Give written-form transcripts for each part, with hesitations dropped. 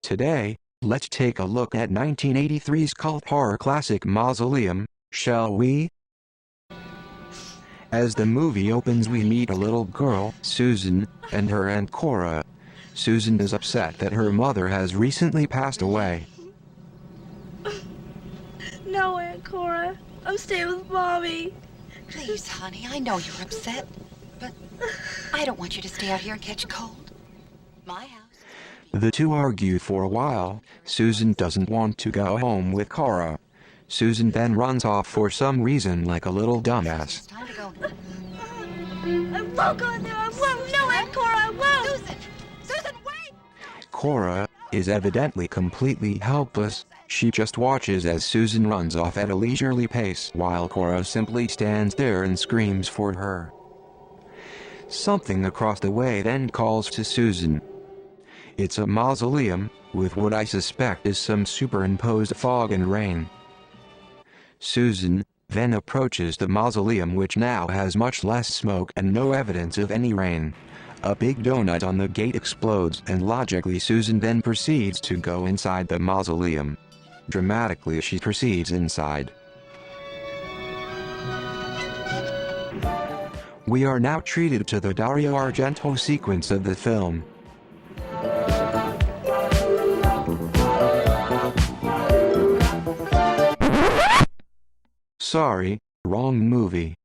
Today, let's take a look at 1983's cult horror classic Mausoleum, shall we? As the movie opens, we meet a little girl, Susan, and her aunt Cora. Susan is upset that her mother has recently passed away. No, Aunt Cora. I'm staying with Mommy. Please, honey, I know you're upset, but I don't want you to stay out here and catch cold. My house. The two argue for a while. Susan doesn't want to go home with Cora. Susan then runs off for some reason like a little dumbass. It's time to go. I won't go in there. I won't. No, Aunt Cora, I won't. Susan, wait! Cora is evidently completely helpless. She just watches as Susan runs off at a leisurely pace while Cora simply stands there and screams for her. Something across the way then calls to Susan. It's a mausoleum, with what I suspect is some superimposed fog and rain. Susan then approaches the mausoleum, which now has much less smoke and no evidence of any rain. A big donut on the gate explodes, and logically Susan then proceeds to go inside the mausoleum. Dramatically, she proceeds inside. We are now treated to the Dario Argento sequence of the film. Sorry, wrong movie.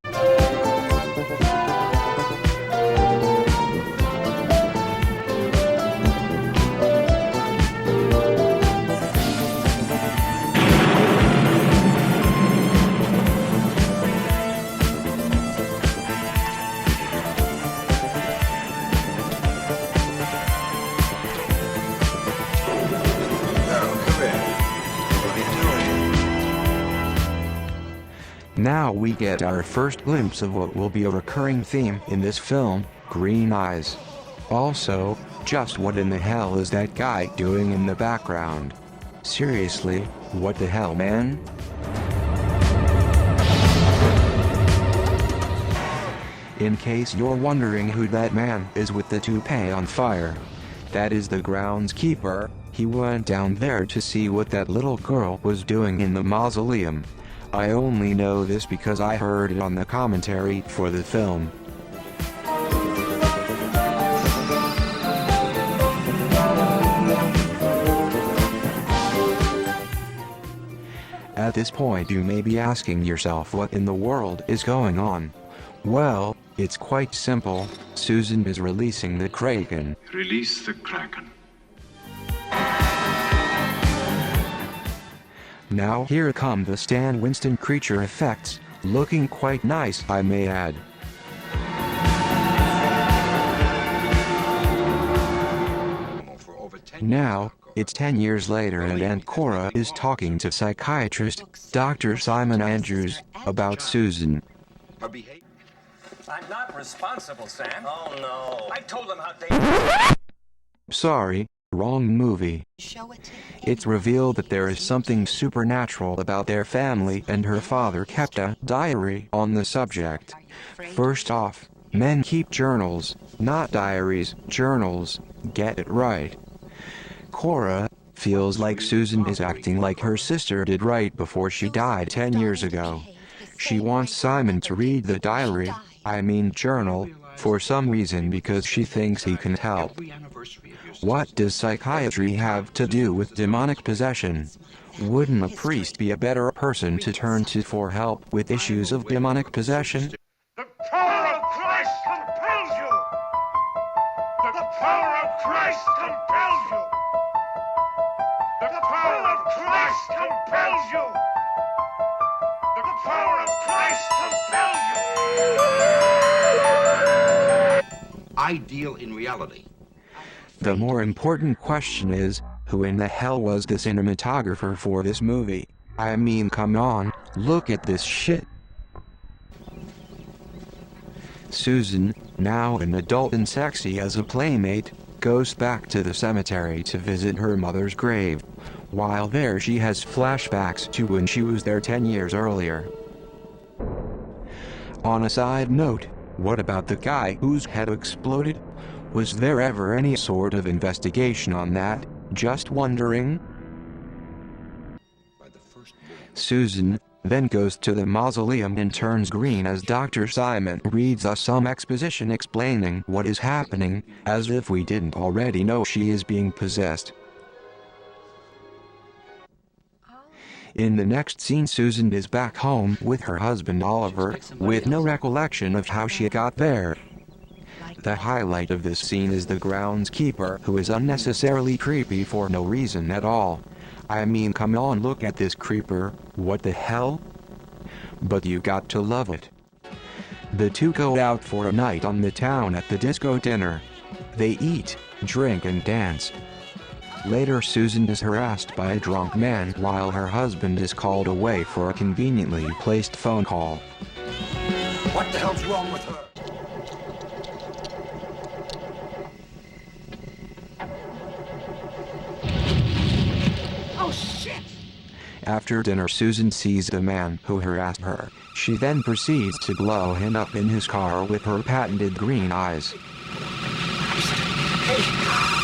Now we get our first glimpse of what will be a recurring theme in this film, green eyes. Also, just what in the hell is that guy doing in the background? Seriously, what the hell, man? In case you're wondering who that man is with the toupee on fire, that is the groundskeeper. He went down there to see what that little girl was doing in the mausoleum. I only know this because I heard it on the commentary for the film. At this point you may be asking yourself what in the world is going on. Well, it's quite simple. Susan is releasing the Kraken. Release the Kraken. Now here come the Stan Winston creature effects, looking quite nice, I may add. Now, it's 10 years later and Aunt Cora is talking to psychiatrist Dr. Simon Andrews about Susan. I'm not responsible, Sam. Oh no. I told them how they... Sorry, wrong movie. It's revealed that there is something supernatural about their family, and her father kept a diary on the subject. First off, men keep journals, not diaries, journals. Get it right. Cora feels like Susan is acting like her sister did right before she died 10 years ago. She wants Simon to read the diary, journal, for some reason because she thinks he can help. What does psychiatry have to do with demonic possession? Wouldn't a priest be a better person to turn to for help with issues of demonic possession? The power of Christ compels you! The power of Christ compels you! The power of Christ compels you! The power of Christ compels you! I deal in reality. The more important question is, who in the hell was the cinematographer for this movie? Come on, look at this shit. Susan, now an adult and sexy as a playmate, goes back to the cemetery to visit her mother's grave. While there she has flashbacks to when she was there 10 years earlier. On a side note, what about the guy whose head exploded? Was there ever any sort of investigation on that? Just wondering? Susan then goes to the mausoleum and turns green as Dr. Simon reads us some exposition explaining what is happening, as if we didn't already know she is being possessed. In the next scene, Susan is back home with her husband Oliver, with no recollection of how she got there. The highlight of this scene is the groundskeeper, who is unnecessarily creepy for no reason at all. I mean, come on, look at this creeper, what the hell? But you got to love it. The two go out for a night on the town at the disco dinner. They eat, drink and dance. Later, Susan is harassed by a drunk man while her husband is called away for a conveniently placed phone call. What the hell's wrong with her? Oh, shit! After dinner, Susan sees the man who harassed her. She then proceeds to blow him up in his car with her patented green eyes. Hey!